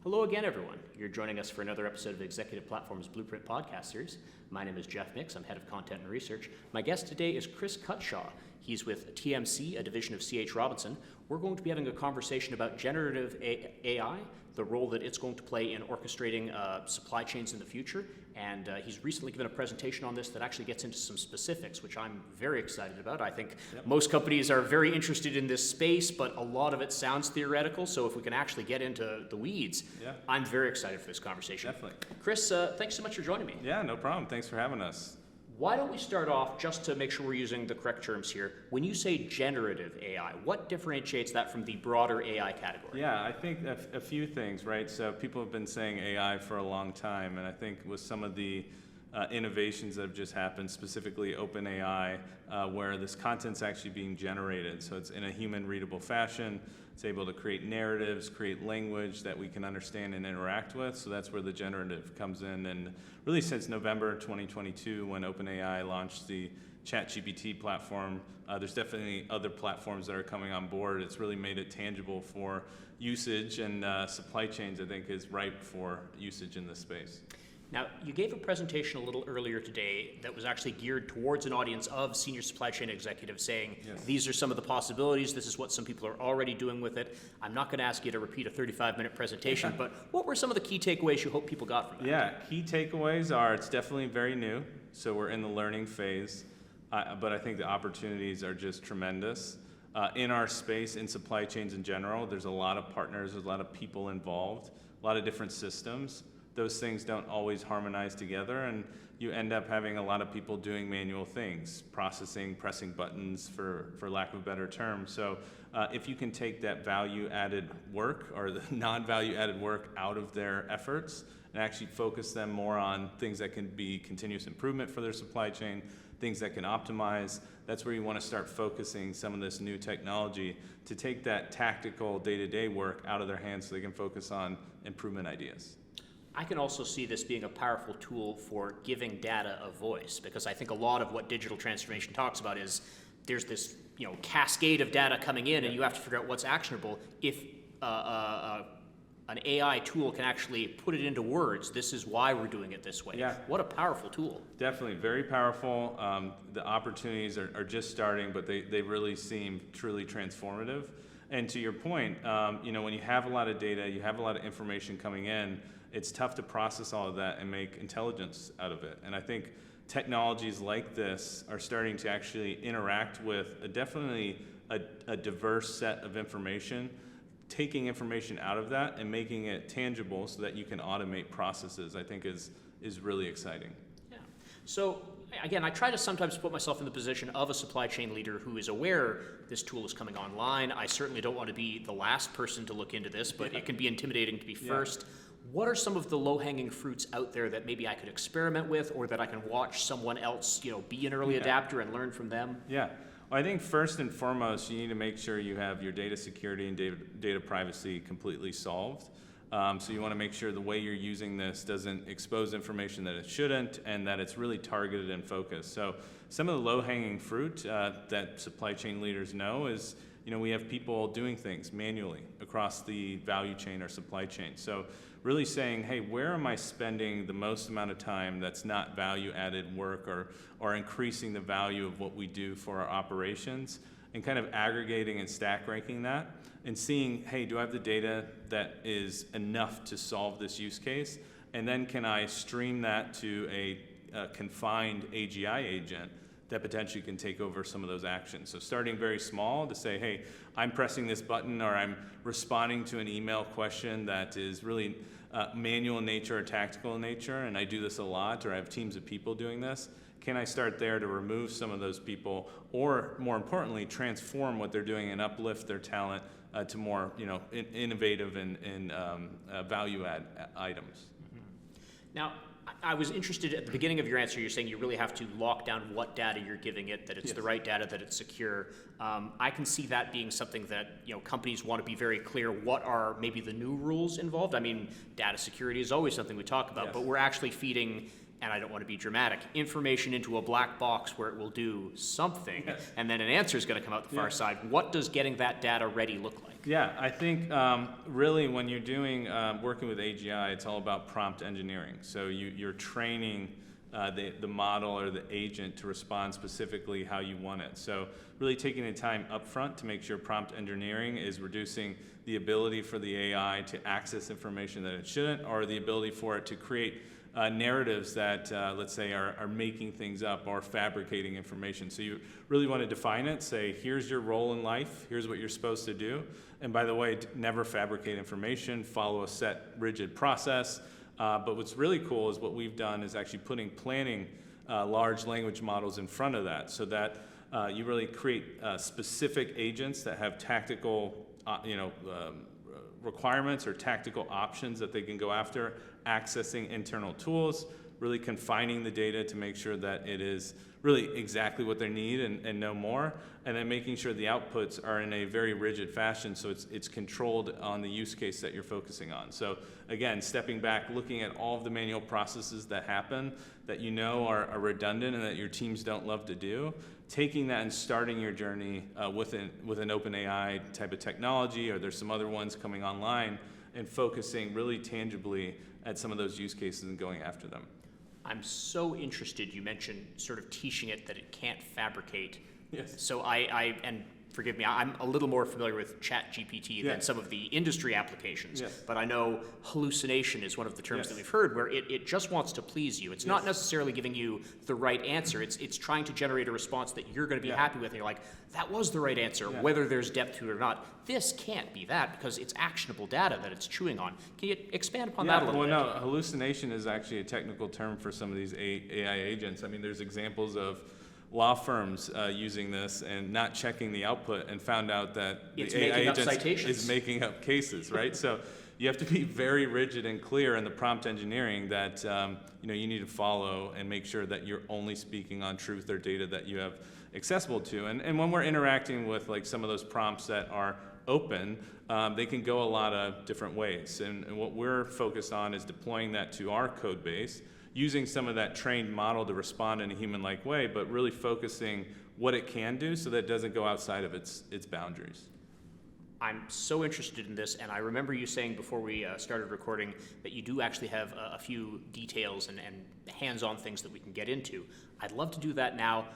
Hello again, everyone. You're joining us for another episode of Executive Platform's Blueprint podcast series. My name is Geoff Micks. I'm head of content and research. My guest today is Chris Cutshaw. He's with TMC, a division of C.H. Robinson. We're going to be having a conversation about generative AI, the role that it's going to play in orchestrating supply chains in the future. And he's recently given a presentation on this that actually gets into some specifics, which I'm very excited about. I think most companies are very interested in this space, but a lot of it sounds theoretical. So if we can actually get into the weeds, I'm very excited for this conversation. Definitely. Chris, thanks so much for joining me. Yeah, no problem. Thanks for having us. Why don't we start off, just to make sure we're using the correct terms here, when you say generative AI, what differentiates that from the broader AI category? Yeah, I think a few things, right? So people have been saying AI for a long time, and I think with some of the innovations that have just happened, specifically OpenAI, where this content's actually being generated. So it's in a human readable fashion. It's able to create narratives, create language that we can understand and interact with. So that's where the generative comes in. And really since November 2022, when OpenAI launched the ChatGPT platform, there's definitely other platforms that are coming on board. It's really made it tangible for usage, and supply chains, I think, is ripe for usage in this space. Now, you gave a presentation a little earlier today that was actually geared towards an audience of senior supply chain executives saying, these are some of the possibilities, this is what some people are already doing with it. I'm not going to ask you to repeat a 35-minute presentation, but what were some of the key takeaways you hope people got from that? Yeah, key takeaways are it's definitely very new, so we're in the learning phase, but I think the opportunities are just tremendous. In our space, in supply chains in general, there's a lot of partners, there's a lot of people involved, a lot of different systems. Those things don't always harmonize together, and you end up having a lot of people doing manual things, processing, pressing buttons, for lack of a better term. So if you can take that value-added work or the non-value-added work out of their efforts and actually focus them more on things that can be continuous improvement for their supply chain, things that can optimize, that's where you want to start focusing some of this new technology to take that tactical day-to-day work out of their hands so they can focus on improvement ideas. I can also see this being a powerful tool for giving data a voice, because I think a lot of what digital transformation talks about is there's this cascade of data coming in, and you have to figure out what's actionable. If an AI tool can actually put it into words, this is why we're doing it this way. Yeah. What a powerful tool. Definitely, very powerful. The opportunities are just starting, but they really seem truly transformative. And to your point, when you have a lot of data, you have a lot of information coming in, it's tough to process all of that and make intelligence out of it. And I think technologies like this are starting to actually interact with definitely a diverse set of information, taking information out of that and making it tangible so that you can automate processes, I think is really exciting. Yeah. So again, I try to sometimes put myself in the position of a supply chain leader who is aware this tool is coming online. I certainly don't want to be the last person to look into this, but it can be intimidating to be first. What are some of the low-hanging fruits out there that maybe I could experiment with, or that I can watch someone else, be an early adapter and learn from them? Yeah. Well, I think first and foremost, you need to make sure you have your data security and data privacy completely solved. So you want to make sure the way you're using this doesn't expose information that it shouldn't, and that it's really targeted and focused. So some of the low-hanging fruit that supply chain leaders know is, we have people doing things manually across the value chain or supply chain. So really saying, hey, where am I spending the most amount of time that's not value-added work or increasing the value of what we do for our operations, and kind of aggregating and stack ranking that and seeing, hey, do I have the data that is enough to solve this use case? And then can I stream that to a confined AGI agent that potentially can take over some of those actions. So starting very small to say, hey, I'm pressing this button, or I'm responding to an email question that is really manual in nature or tactical in nature, and I do this a lot, or I have teams of people doing this. Can I start there to remove some of those people, or more importantly, transform what they're doing and uplift their talent to more innovative and value-add items? Now, I was interested at the beginning of your answer, you're saying you really have to lock down what data you're giving it, that it's the right data, that it's secure. I can see that being something that companies want to be very clear what are maybe the new rules involved. I mean, data security is always something we talk about, but we're actually feeding and I don't want to be dramatic, information into a black box where it will do something, Yes. and then an answer is going to come out the far side. What does getting that data ready look like? Yeah, I think really when you're doing working with AGI, it's all about prompt engineering. So you're training the model or the agent to respond specifically how you want it. So really taking the time up front to make sure prompt engineering is reducing the ability for the AI to access information that it shouldn't, or the ability for it to create narratives that, let's say, are making things up or fabricating information. So you really want to define it, say, here's your role in life, here's what you're supposed to do. And by the way, never fabricate information, follow a set, rigid process. But what's really cool is what we've done is actually putting planning large language models in front of that, so that you really create specific agents that have tactical requirements or tactical options that they can go after, accessing internal tools, really confining the data to make sure that it is really exactly what they need and no more, and then making sure the outputs are in a very rigid fashion so it's controlled on the use case that you're focusing on. So again, stepping back, looking at all of the manual processes that happen that you know are redundant and that your teams don't love to do, taking that and starting your journey with an OpenAI type of technology, or there's some other ones coming online, and focusing really tangibly at some of those use cases and going after them. I'm so interested, you mentioned sort of teaching it that it can't fabricate. Yes. So and forgive me, I'm a little more familiar with ChatGPT than some of the industry applications, but I know hallucination is one of the terms that we've heard, where it just wants to please you. It's not necessarily giving you the right answer. It's trying to generate a response that you're going to be happy with, and you're like, that was the right answer, whether there's depth to it or not. This can't be that, because it's actionable data that it's chewing on. Can you expand upon that a little bit? Well, no, hallucination is actually a technical term for some of these AI agents. I mean, there's examples of law firms using this and not checking the output, and found out that the AI agent is making up cases, right? So you have to be very rigid and clear in the prompt engineering that you need to follow, and make sure that you're only speaking on truth or data that you have accessible to. And when we're interacting with like some of those prompts that are open, they can go a lot of different ways. And what we're focused on is deploying that to our code base, using some of that trained model to respond in a human-like way, but really focusing what it can do so that it doesn't go outside of its boundaries. I'm so interested in this, and I remember you saying before we started recording that you do actually have a few details and hands-on things that we can get into. I'd love to do that now.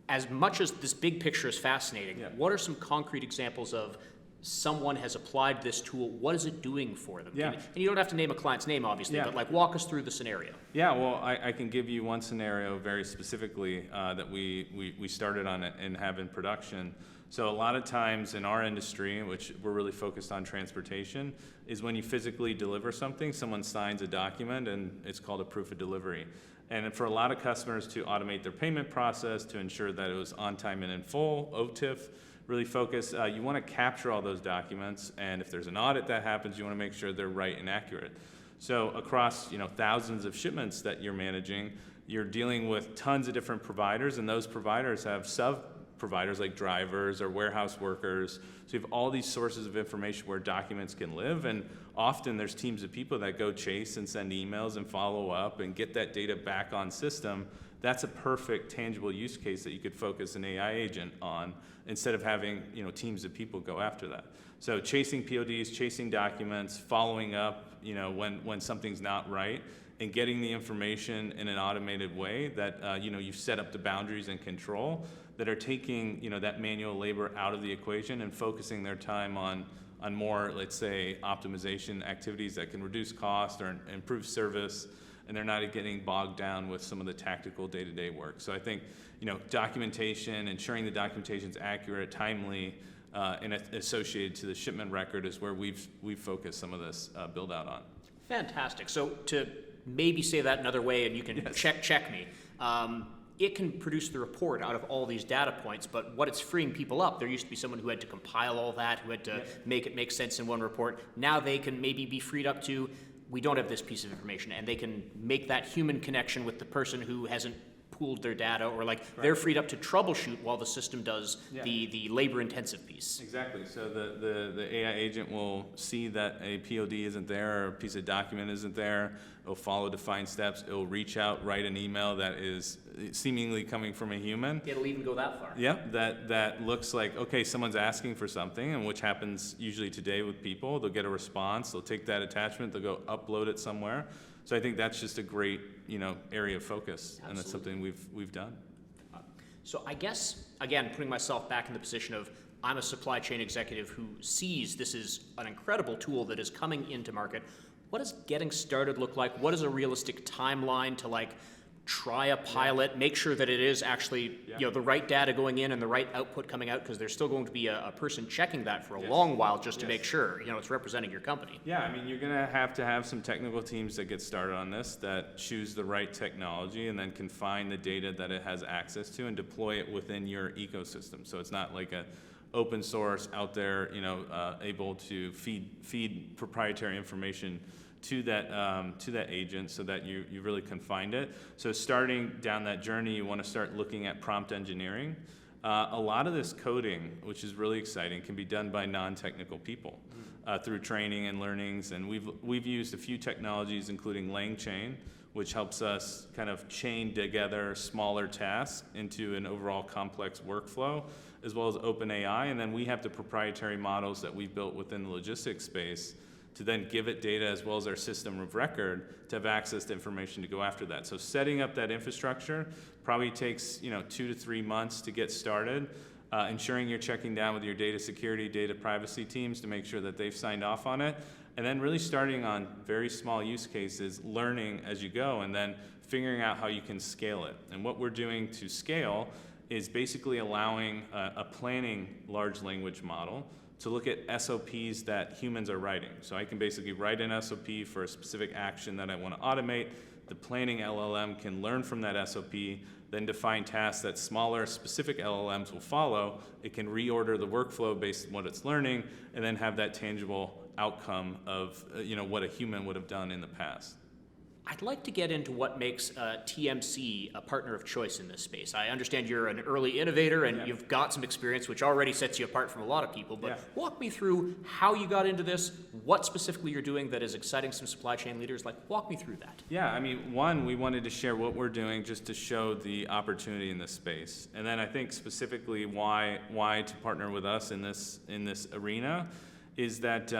As much as this big picture is fascinating, what are some concrete examples of someone has applied this tool? What is it doing for them? And you don't have to name a client's name, obviously, but like walk us through the scenario. Yeah, well, I can give you one scenario very specifically that we started on it and have in production. So a lot of times in our industry, which we're really focused on transportation, is when you physically deliver something, someone signs a document, and it's called a proof of delivery. And for a lot of customers to automate their payment process, to ensure that it was on time and in full, OTIF, really focus, you want to capture all those documents, and if there's an audit that happens, you want to make sure they're right and accurate. So across thousands of shipments that you're managing, you're dealing with tons of different providers, and those providers have sub-providers like drivers or warehouse workers. So you have all these sources of information where documents can live, and often there's teams of people that go chase and send emails and follow up and get that data back on system. That's a perfect tangible use case that you could focus an AI agent on, instead of having teams of people go after that. So chasing PODs, chasing documents, following up when something's not right, and getting the information in an automated way that you've set up the boundaries and control that are taking that manual labor out of the equation and focusing their time on more, let's say, optimization activities that can reduce cost or improve service, and they're not getting bogged down with some of the tactical day-to-day work. So I think documentation, ensuring the documentation's accurate, timely, and associated to the shipment record is where we've focused some of this build out on. Fantastic. So to maybe say that another way, and you can check me. It can produce the report out of all these data points, but what it's freeing people up, there used to be someone who had to compile all that, who had to make it make sense in one report. Now they can maybe be freed up to, we don't have this piece of information, and they can make that human connection with the person who hasn't pooled their data, or like they're freed up to troubleshoot while the system does the labor-intensive piece. Exactly. So the AI agent will see that a POD isn't there or a piece of document isn't there. It'll follow defined steps. It'll reach out, write an email that is seemingly coming from a human. It'll even go that far. Yep, that looks like, okay, someone's asking for something, and which happens usually today with people. They'll get a response, they'll take that attachment, they'll go upload it somewhere. So I think that's just a great, area of focus, and that's something we've done. So I guess, again, putting myself back in the position of I'm a supply chain executive who sees this is an incredible tool that is coming into market. What does getting started look like? What is a realistic timeline to try a pilot, make sure that it is actually the right data going in and the right output coming out, because there's still going to be a person checking that for a long while just to make sure it's representing your company. Yeah, I mean, you're going to have some technical teams that get started on this, that choose the right technology and then can find the data that it has access to and deploy it within your ecosystem. So it's not like a open source out there, able to feed proprietary information to that agent so that you really can find it. So starting down that journey, you want to start looking at prompt engineering. A lot of this coding, which is really exciting, can be done by non-technical people through training and learnings. And we've used a few technologies, including LangChain, which helps us kind of chain together smaller tasks into an overall complex workflow, as well as OpenAI. And then we have the proprietary models that we've built within the logistics space to then give it data as well as our system of record to have access to information to go after that. So setting up that infrastructure probably takes 2 to 3 months to get started. Ensuring you're checking down with your data security, data privacy teams to make sure that they've signed off on it. And then really starting on very small use cases, learning as you go, and then figuring out how you can scale it. And what we're doing to scale is basically allowing a planning large language model to look at SOPs that humans are writing. So I can basically write an SOP for a specific action that I want to automate. The planning LLM can learn from that SOP, then define tasks that smaller specific LLMs will follow. It can reorder the workflow based on what it's learning, and then have that tangible outcome of what a human would have done in the past. I'd like to get into what makes TMC a partner of choice in this space. I understand you're an early innovator and you've got some experience, which already sets you apart from a lot of people, but walk me through how you got into this, what specifically you're doing that is exciting some supply chain leaders. Walk me through that. Yeah, I mean, one, we wanted to share what we're doing just to show the opportunity in this space. And then I think specifically why to partner with us in this arena is that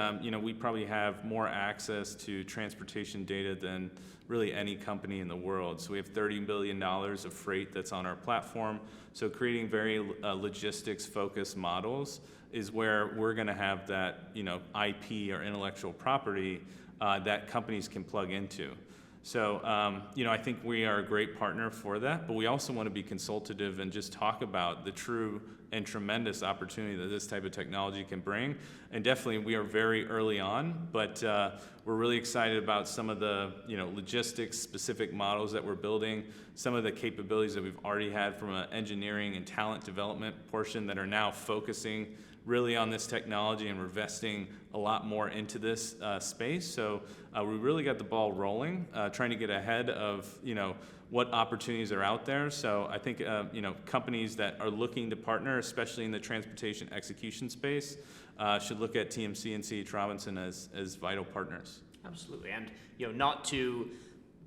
we probably have more access to transportation data than really any company in the world. So we have $30 billion of freight that's on our platform. So creating very logistics-focused models is where we're going to have that IP or intellectual property that companies can plug into. So I think we are a great partner for that, but we also want to be consultative and just talk about the true and tremendous opportunity that this type of technology can bring. And definitely we are very early on, but we're really excited about some of the logistics specific models that we're building, some of the capabilities that we've already had from an engineering and talent development portion that are now focusing really on this technology, and we're investing a lot more into this space. So we really got the ball rolling, trying to get ahead of what opportunities are out there. So I think companies that are looking to partner, especially in the transportation execution space, should look at TMC and C.H. Robinson as vital partners. Absolutely, and not to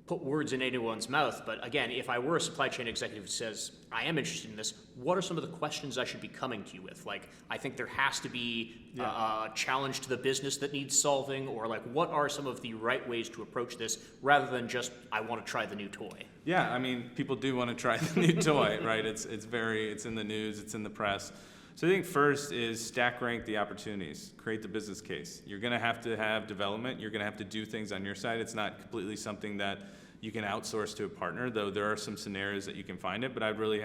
put words in anyone's mouth, but again, if I were a supply chain executive who says, I am interested in this, what are some of the questions I should be coming to you with? I think there has to be a challenge to the business that needs solving, or what are some of the right ways to approach this, rather than just, I want to try the new toy? Yeah, I mean, people do want to try the new toy, right? It's in the news, it's in the press. So I think first is stack rank the opportunities, create the business case. You're going to have development, you're going to have to do things on your side. It's not completely something that you can outsource to a partner, though there are some scenarios that you can find it, but I'd really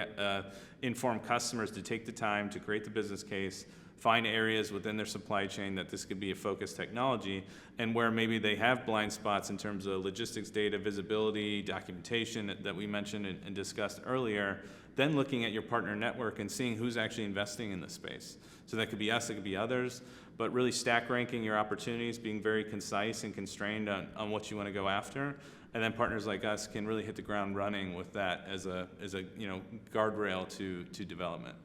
inform customers to take the time to create the business case, find areas within their supply chain that this could be a focused technology, and where maybe they have blind spots in terms of logistics data, visibility, documentation that we mentioned and discussed earlier, then looking at your partner network and seeing who's actually investing in this space. So that could be us, it could be others, but really stack ranking your opportunities, being very concise and constrained on what you want to go after. And then partners like us can really hit the ground running with that as a guardrail to development.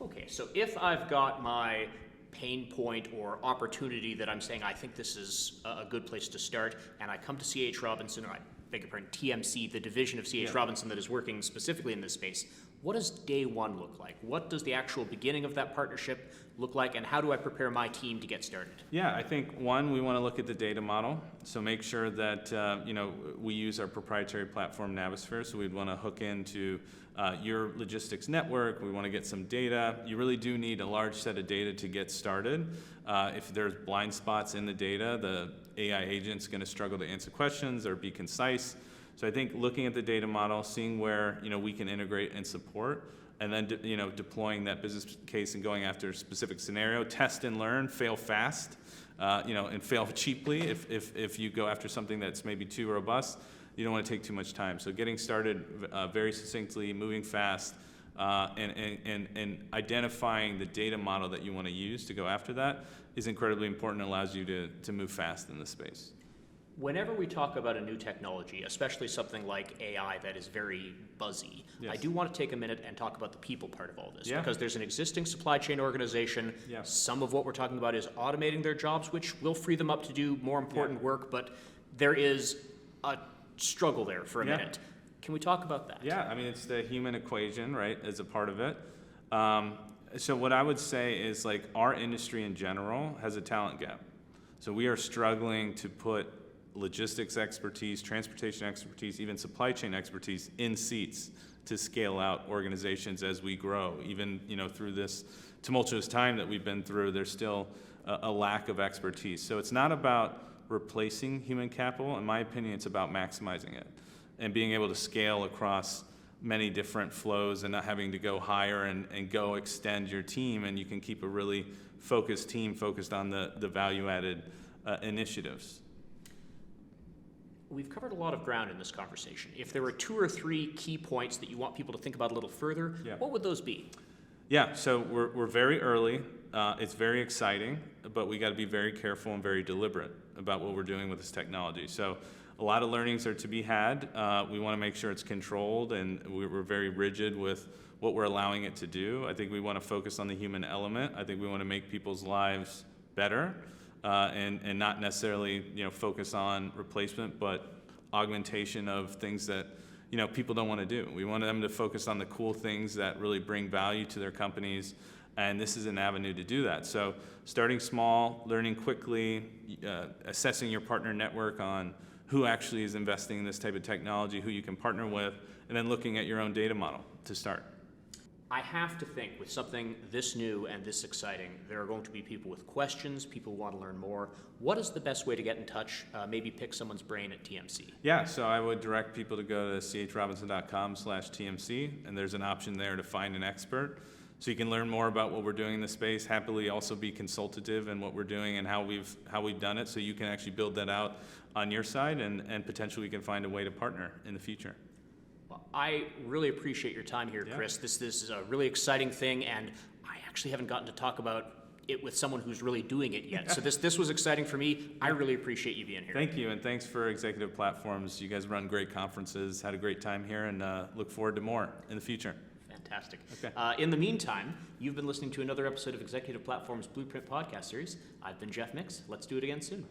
Okay, so if I've got my pain point or opportunity that I'm saying I think this is a good place to start, and I come to C.H. Robinson, or I beg your pardon, TMC, the division of C.H. Robinson that is working specifically in this space, what does day one look like? What does the actual beginning of that partnership look like, and how do I prepare my team to get started? Yeah, I think one, we want to look at the data model. So make sure that we use our proprietary platform Navisphere. So we'd want to hook into your logistics network. We want to get some data. You really do need a large set of data to get started. If there's blind spots in the data, the AI agent's going to struggle to answer questions or be concise. So I think looking at the data model, seeing where we can integrate and support, and then deploying that business case and going after a specific scenario, test and learn, fail fast, and fail cheaply. If you go after something that's maybe too robust, you don't want to take too much time. So getting started very succinctly, moving fast, and identifying the data model that you want to use to go after that is incredibly important and allows you to move fast in this space. Whenever we talk about a new technology, especially something like AI that is very buzzy, Yes. I do want to take a minute and talk about the people part of all this. Yeah. Because there's an existing supply chain organization. Yeah. Some of what we're talking about is automating their jobs, which will free them up to do more important work, but there is a struggle there for a minute. Can we talk about that? Yeah, I mean, it's the human equation, right, as a part of it. So what I would say is, like, our industry in general has a talent gap. So we are struggling to put logistics expertise, transportation expertise, even supply chain expertise in seats to scale out organizations as we grow. Even through this tumultuous time that we've been through, there's still a lack of expertise. So it's not about replacing human capital. In my opinion, it's about maximizing it and being able to scale across many different flows and not having to go higher and go extend your team, and you can keep a really focused team focused on the value-added initiatives. We've covered a lot of ground in this conversation. If there were 2 or 3 key points that you want people to think about a little further, what would those be? Yeah, so we're very early. It's very exciting, but we got to be very careful and very deliberate about what we're doing with this technology. So a lot of learnings are to be had. We want to make sure it's controlled, and we're very rigid with what we're allowing it to do. I think we want to focus on the human element. I think we want to make people's lives better. And not necessarily focus on replacement, but augmentation of things that people don't want to do. We want them to focus on the cool things that really bring value to their companies, and this is an avenue to do that. So starting small, learning quickly, assessing your partner network on who actually is investing in this type of technology, who you can partner with, and then looking at your own data model to start. I have to think with something this new and this exciting, there are going to be people with questions, people who want to learn more. What is the best way to get in touch? Maybe pick someone's brain at TMC. Yeah, so I would direct people to go to chrobinson.com/TMC, and there's an option there to find an expert. So you can learn more about what we're doing in the space, happily also be consultative in what we're doing and how we've done it, so you can actually build that out on your side, and potentially we can find a way to partner in the future. Well, I really appreciate your time here, Chris. This is a really exciting thing, and I actually haven't gotten to talk about it with someone who's really doing it yet. So this was exciting for me. I really appreciate you being here. Thank you, and thanks for Executive Platforms. You guys run great conferences, had a great time here, and look forward to more in the future. Fantastic. Okay. In the meantime, you've been listening to another episode of Executive Platform's Blueprint podcast series. I've been Geoff Micks. Let's do it again soon.